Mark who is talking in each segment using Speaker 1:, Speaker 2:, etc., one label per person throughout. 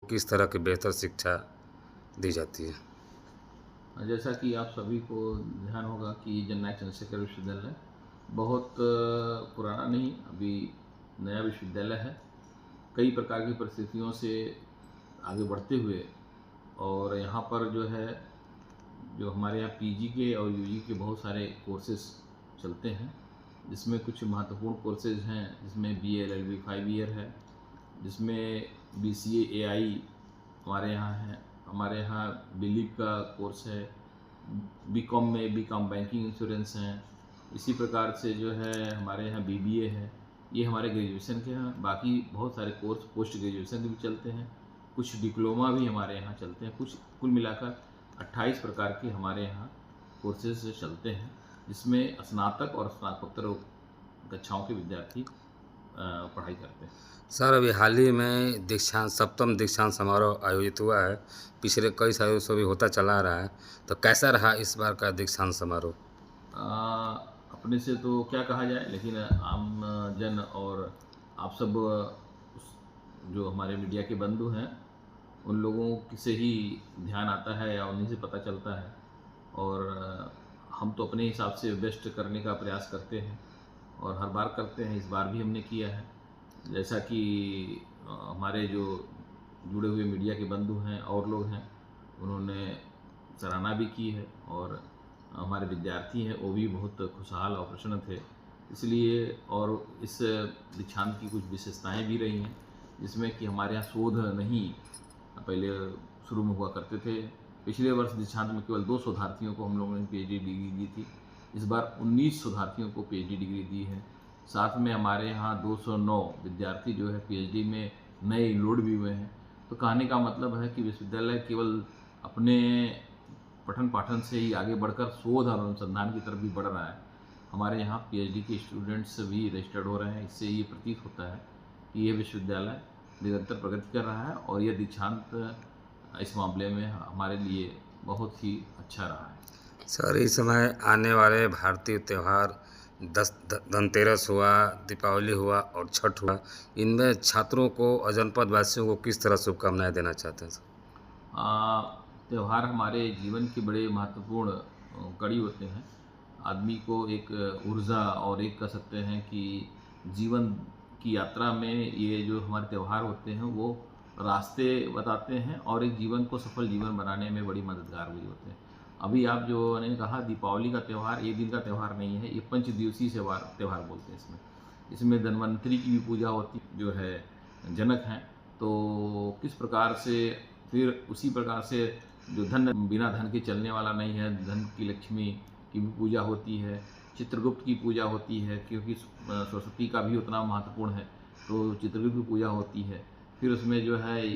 Speaker 1: किस तरह की बेहतर शिक्षा दी जाती है?
Speaker 2: जैसा कि आप सभी को ध्यान होगा कि जननायक चंद्रशेखर विश्वविद्यालय बहुत पुराना नहीं, अभी नया विश्वविद्यालय है। कई प्रकार की परिस्थितियों से आगे बढ़ते हुए और यहाँ पर जो है, जो हमारे यहाँ पीजी के और यूजी के बहुत सारे कोर्सेज चलते हैं, जिसमें कुछ महत्वपूर्ण कोर्सेज हैं, जिसमें बीए एलएलबी 5 ईयर है, जिसमें बीसीए एआई हमारे यहाँ है। हमारे यहाँ बिलीव का कोर्स है। बीकॉम में बीकॉम बैंकिंग इंश्योरेंस हैं। इसी प्रकार से जो है हमारे यहाँ बीबीए है। ये हमारे ग्रेजुएशन के हैं। बाकी बहुत सारे कोर्स पोस्ट ग्रेजुएशन के भी चलते हैं, कुछ डिप्लोमा भी हमारे यहाँ चलते हैं। कुछ कुल मिलाकर 28 प्रकार के हमारे यहाँ कोर्सेज चलते हैं, जिसमें स्नातक और स्नातकोत्तर कक्षाओं के विद्यार्थी पढ़ाई करते हैं।
Speaker 1: सर, अभी हाल ही में सप्तम दीक्षांत समारोह आयोजित हुआ है। पिछले कई सालों से भी होता चला आ रहा है, तो कैसा रहा इस बार का दीक्षांत समारोह?
Speaker 2: अपने से तो क्या कहा जाए, लेकिन आम जन और आप सब जो हमारे मीडिया के बंधु हैं, उन लोगों से ही ध्यान आता है या उन्हीं से पता चलता है। और हम तो अपने हिसाब से बेस्ट करने का प्रयास करते हैं और हर बार करते हैं। इस बार भी हमने किया है। जैसा कि हमारे जो जुड़े हुए मीडिया के बंधु हैं और लोग हैं, उन्होंने सराहना भी की है और हमारे विद्यार्थी हैं वो भी बहुत खुशहाल और प्रसन्न थे। इसलिए और इस दीक्षांत की कुछ विशेषताएं भी रही हैं, जिसमें कि हमारे यहाँ शोध नहीं पहले शुरू में हुआ करते थे। पिछले वर्ष दीक्षांत में केवल 2 शोधार्थियों को हम लोगों ने पीएचडी डिग्री दी थी। इस बार 19 शोधार्थियों को पीएचडी डिग्री दी है। साथ में हमारे यहाँ 209 विद्यार्थी जो है पीएचडी में नए इनरोल भी हुए हैं। तो कहने का मतलब है कि विश्वविद्यालय केवल अपने पठन पाठन से ही आगे बढ़कर शोध और अनुसंधान की तरफ भी बढ़ रहा है। हमारे यहाँ पीएचडी के स्टूडेंट्स भी रजिस्टर्ड हो रहे हैं। इससे ये प्रतीत होता है कि ये विश्वविद्यालय निरंतर प्रगति कर रहा है और यह दीक्षांत इस मामले में हमारे लिए बहुत ही अच्छा रहा है।
Speaker 1: सर, इस समय आने वाले भारतीय त्यौहार धनतेरस हुआ, दीपावली हुआ और छठ हुआ, इनमें छात्रों को और जनपद वासियों को किस तरह शुभकामनाएं देना चाहते हैं सर?
Speaker 2: त्यौहार हमारे जीवन के बड़े महत्वपूर्ण कड़ी होते हैं। आदमी को एक ऊर्जा और एक कह सकते हैं कि जीवन की यात्रा में ये जो हमारे त्यौहार होते हैं वो रास्ते बताते हैं और एक जीवन को सफल जीवन बनाने में बड़ी मददगार भी होते हैं। अभी आप जो ने कहा दीपावली का त्यौहार एक दिन का त्यौहार नहीं है, ये पंचदिवसीय त्यौहार बोलते हैं। इसमें धन्वंतरी की भी पूजा होती जो है, जनक हैं। तो किस प्रकार से फिर उसी प्रकार से जो धन बिना धन के चलने वाला नहीं है, धन की लक्ष्मी की भी पूजा होती है। चित्रगुप्त की पूजा होती है, क्योंकि सरस्वती का भी उतना महत्वपूर्ण है, तो चित्रगुप्त की पूजा होती है। फिर उसमें जो है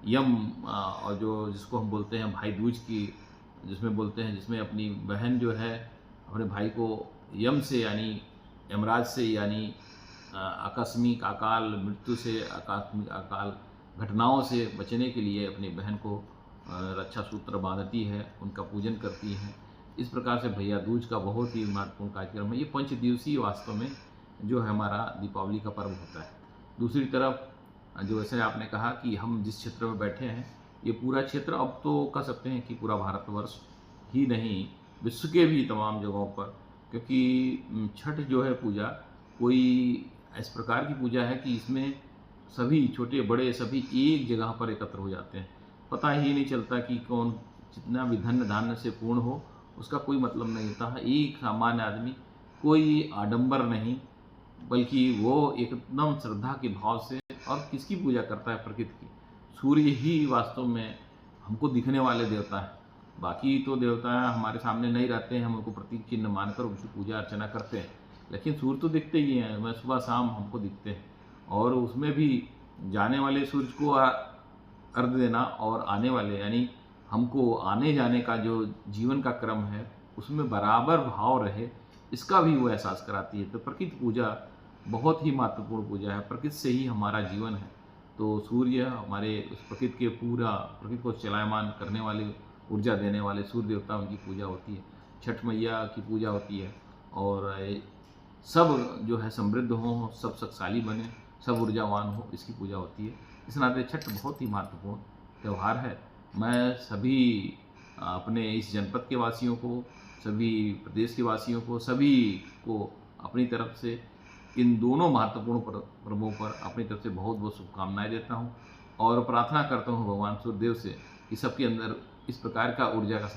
Speaker 2: यम और जो जिसको हम बोलते हैं भाई दूज की, जिसमें बोलते हैं जिसमें अपनी बहन जो है अपने भाई को यम से यानी यमराज से यानी आकस्मिक अकाल मृत्यु से, आकस्मिक अकाल घटनाओं से बचने के लिए अपनी बहन को रक्षा सूत्र बांधती है, उनका पूजन करती हैं। इस प्रकार से भैया दूज का बहुत ही महत्वपूर्ण कार्यक्रम है। ये पंचदिवसीय वास्तव में जो है हमारा दीपावली का पर्व होता है। दूसरी तरफ जो वैसे आपने कहा कि हम जिस क्षेत्र में बैठे हैं, ये पूरा क्षेत्र अब तो कह सकते हैं कि पूरा भारतवर्ष ही नहीं, विश्व के भी तमाम जगहों पर, क्योंकि छठ जो है पूजा कोई इस प्रकार की पूजा है कि इसमें सभी छोटे बड़े सभी एक जगह पर एकत्र हो जाते हैं। पता ही नहीं चलता कि कौन जितना भी धन धान्य से पूर्ण हो, उसका कोई मतलब नहीं होता है। एक सामान्य आदमी, कोई आडंबर नहीं, बल्कि वो एकदम श्रद्धा के भाव से, और किसकी पूजा करता है? प्रकृति की। सूर्य ही वास्तव में हमको दिखने वाले देवता हैं। बाकी तो देवता हमारे सामने नहीं रहते हैं, हम उनको प्रतीक चिन्ह मानकर उनकी पूजा अर्चना करते हैं, लेकिन सूर्य तो दिखते ही हैं। वह सुबह शाम हमको दिखते हैं, और उसमें भी जाने वाले सूर्य को अर्घ देना और आने वाले यानी हमको आने जाने का जो जीवन का क्रम है उसमें बराबर भाव रहे, इसका भी वो एहसास कराती है। तो प्रकृति पूजा बहुत ही महत्वपूर्ण पूजा है। प्रकृति से ही हमारा जीवन है। तो सूर्य हमारे उस प्रकृति को चलायमान करने वाले, ऊर्जा देने वाले सूर्य देवता, उनकी पूजा होती है। छठ मैया की पूजा होती है, और सब जो है समृद्ध हो, सब शक्तिशाली बने, सब ऊर्जावान हो, इसकी पूजा होती है। इस नाते छठ बहुत ही महत्वपूर्ण त्यौहार है। मैं सभी अपने इस जनपद के वासियों को, सभी प्रदेश के वासियों को, सभी को अपनी तरफ से इन दोनों महत्वपूर्ण पर्वों पर अपनी तरफ से बहुत बहुत शुभकामनाएं देता हूं और प्रार्थना करता हूं भगवान सूर्यदेव से कि सबके अंदर इस प्रकार का ऊर्जा का